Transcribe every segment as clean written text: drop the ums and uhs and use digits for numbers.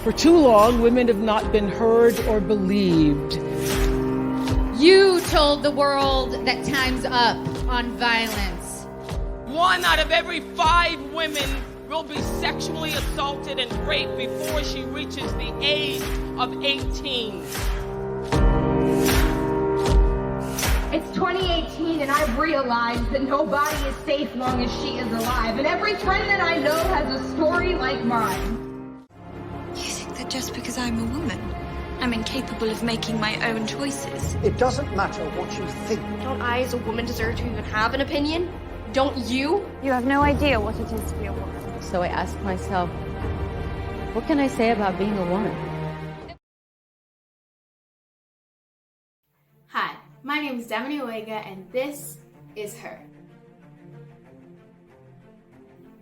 For too long, women have not been heard or believed. You told the world that time's up on violence. 1 out of every 5 women will be sexually assaulted and raped before she reaches the age of 18. It's 2018 and I've realized that nobody is safe long as she is alive. And every friend that I know has a story like mine. You think that just because I'm a woman, I'm incapable of making my own choices? It doesn't matter what you think. Don't I as a woman deserve to even have an opinion? Don't you? You have no idea what it is to be a woman. So I asked myself, what can I say about being a woman? Hi, my name is DAmini and this is Her.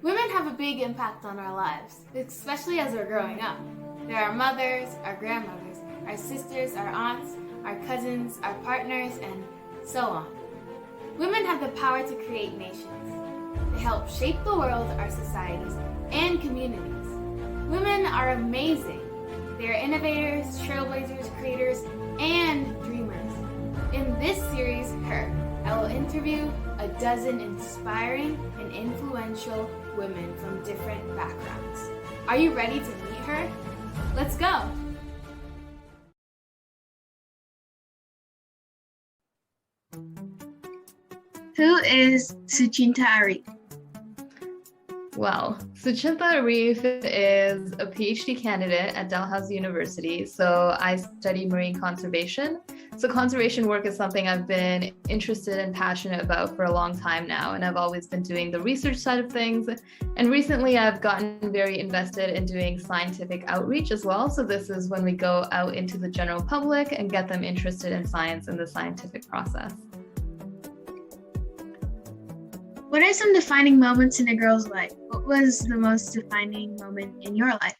Women have a big impact on our lives, especially as we're growing up. They're our mothers, our grandmothers, our sisters, our aunts, our cousins, our partners, and so on. Women have the power to create nations. They help shape the world, our societies, and communities. Women are amazing. They are innovators, trailblazers, creators, and dreamers. In this series, Her, I will interview a dozen inspiring and influential women from different backgrounds. Are you ready to meet her? Let's go! Who is Suchinta Arif? Well, Suchinta Arif is a Ph.D. candidate at Dalhousie University. So I study marine conservation. So conservation work is something I've been interested and passionate about for a long time now, and I've always been doing the research side of things. And recently I've gotten very invested in doing scientific outreach as well. So this is when we go out into the general public and get them interested in science and the scientific process. What are some defining moments in a girl's life? What was the most defining moment in your life?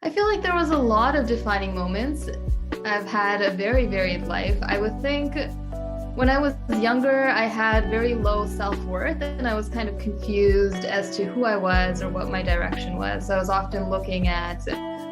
I feel like there was a lot of defining moments. I've had a very varied life. I would think when I was younger, I had very low self-worth and I was kind of confused as to who I was or what my direction was. So I was often looking at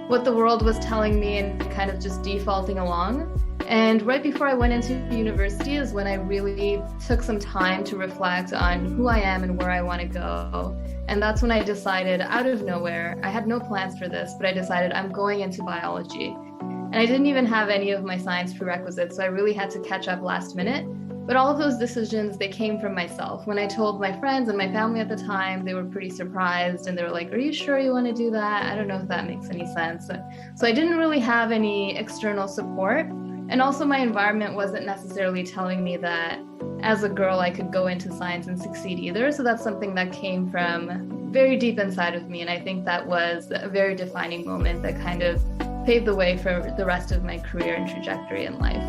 what the world was telling me and kind of just defaulting along. And right before I went into university is when I really took some time to reflect on who I am and where I want to go. And that's when I decided out of nowhere, I had no plans for this, but I decided I'm going into biology. And I didn't even have any of my science prerequisites, so I really had to catch up last minute. But all of those decisions, they came from myself. When I told my friends and my family at the time, they were pretty surprised and they were like, are you sure you want to do that? I don't know if that makes any sense. So I didn't really have any external support. And also my environment wasn't necessarily telling me that as a girl I could go into science and succeed either. So that's something that came from very deep inside of me. And I think that was a very defining moment that kind of paved the way for the rest of my career and trajectory in life.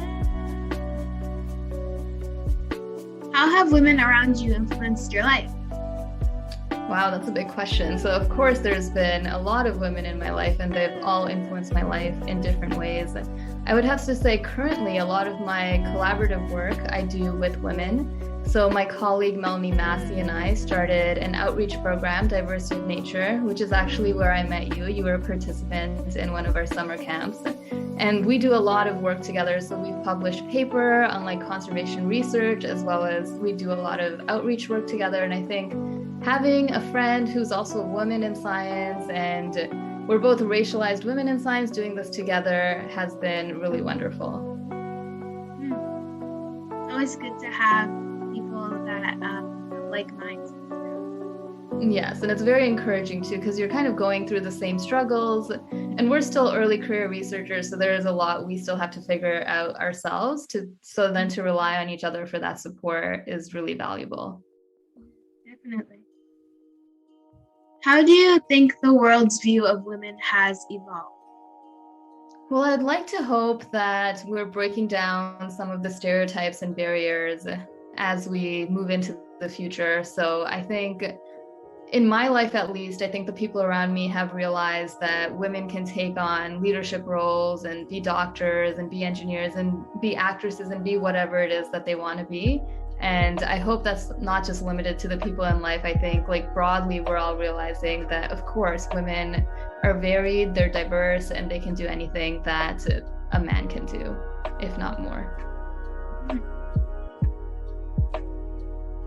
How have women around you influenced your life? Wow, that's a big question. So of course there's been a lot of women in my life and they've all influenced my life in different ways. I would have to say currently a lot of my collaborative work I do with women. So my colleague Melanie Massey and I started an outreach program, Diversity of Nature, which is actually where I met you. You were a participant in one of our summer camps. And we do a lot of work together. So we've published paper on like conservation research, as well as we do a lot of outreach work together. And I think having a friend who's also a woman in science, and we're both racialized women in science doing this together, has been really wonderful. It's always good to have people that have like minds. Yes, and it's very encouraging too, because you're kind of going through the same struggles, and we're still early career researchers, so there is a lot we still have to figure out ourselves. So then to rely on each other for that support is really valuable. Definitely. How do you think the world's view of women has evolved? Well, I'd like to hope that we're breaking down some of the stereotypes and barriers as we move into the future. So I think in my life, at least, I think the people around me have realized that women can take on leadership roles and be doctors and be engineers and be actresses and be whatever it is that they want to be. And I hope that's not just limited to the people in life. I think like broadly, we're all realizing that, of course, women are varied, they're diverse, and they can do anything that a man can do, if not more.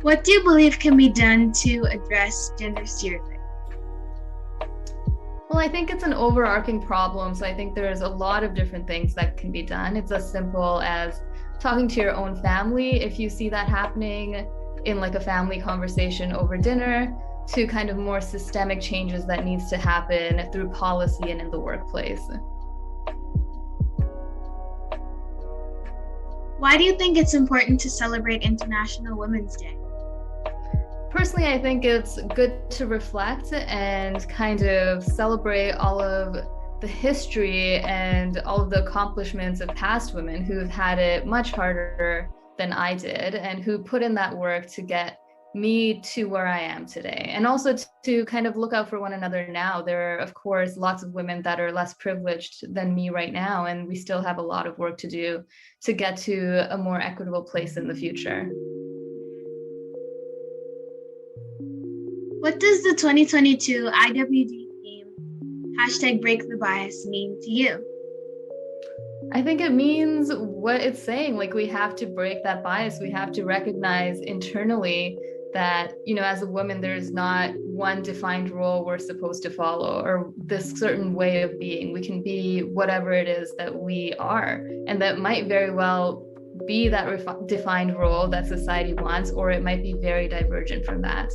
What do you believe can be done to address gender stereotypes? Well, I think it's an overarching problem. So I think there's a lot of different things that can be done. It's as simple as talking to your own family, if you see that happening in like a family conversation over dinner, to kind of more systemic changes that needs to happen through policy and in the workplace. Why do you think it's important to celebrate International Women's Day? Personally, I think it's good to reflect and kind of celebrate all of the history and all of the accomplishments of past women who've had it much harder than I did and who put in that work to get me to where I am today. And also to kind of look out for one another now. There are, of course, lots of women that are less privileged than me right now, and we still have a lot of work to do to get to a more equitable place in the future. What does the 2022 IWD theme, #BreakTheBias, mean to you? I think it means what it's saying. Like, we have to break that bias. We have to recognize internally that, you know, as a woman, there's not one defined role we're supposed to follow or this certain way of being. We can be whatever it is that we are. And that might very well be that defined role that society wants, or it might be very divergent from that.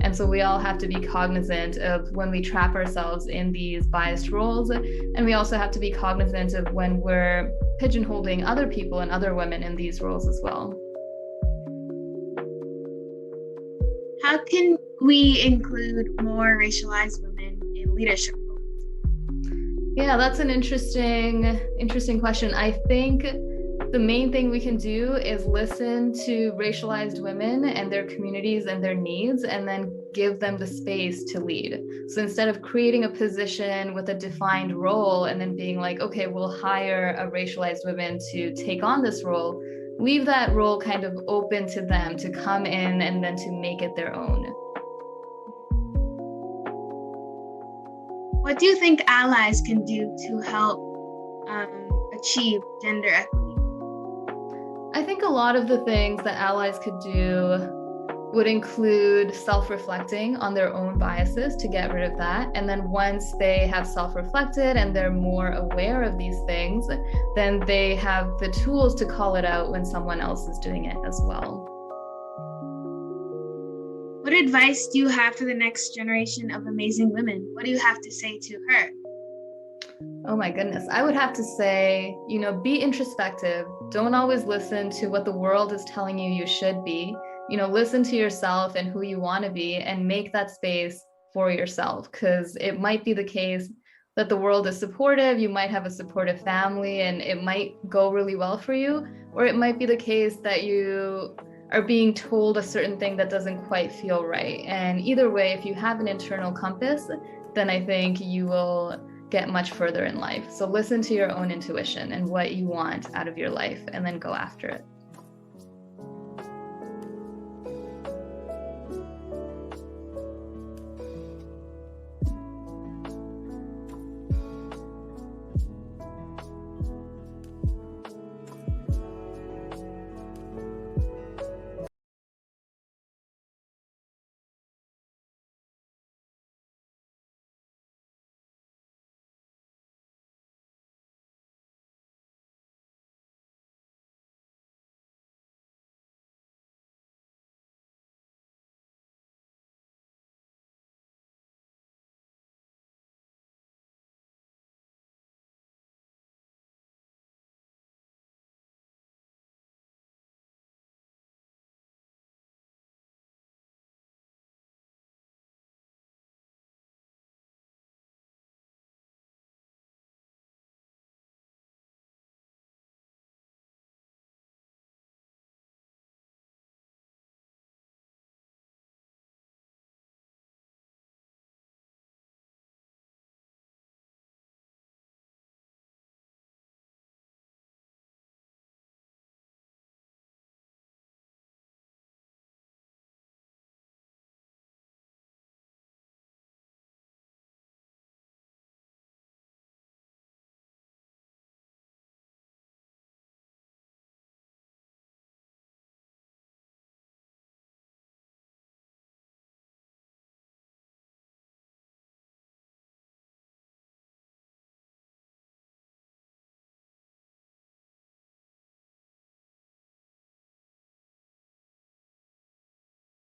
And so we all have to be cognizant of when we trap ourselves in these biased roles, and we also have to be cognizant of when we're pigeonholing other people and other women in these roles as well. How can we include more racialized women in leadership roles? Yeah, that's an interesting question. I think the main thing we can do is listen to racialized women and their communities and their needs, and then give them the space to lead. So instead of creating a position with a defined role and then being like, okay, we'll hire a racialized woman to take on this role, leave that role kind of open to them to come in and then to make it their own. What do you think allies can do to help achieve gender equity? I think a lot of the things that allies could do would include self-reflecting on their own biases to get rid of that. And then once they have self-reflected and they're more aware of these things, then they have the tools to call it out when someone else is doing it as well. What advice do you have for the next generation of amazing women? What do you have to say to her? Oh my goodness. I would have to say, you know, be introspective. Don't always listen to what the world is telling you should be. You know, listen to yourself and who you want to be and make that space for yourself, because it might be the case that the world is supportive. You might have a supportive family and it might go really well for you, or it might be the case that you are being told a certain thing that doesn't quite feel right. And either way, if you have an internal compass, then I think you will get much further in life. So listen to your own intuition and what you want out of your life, and then go after it.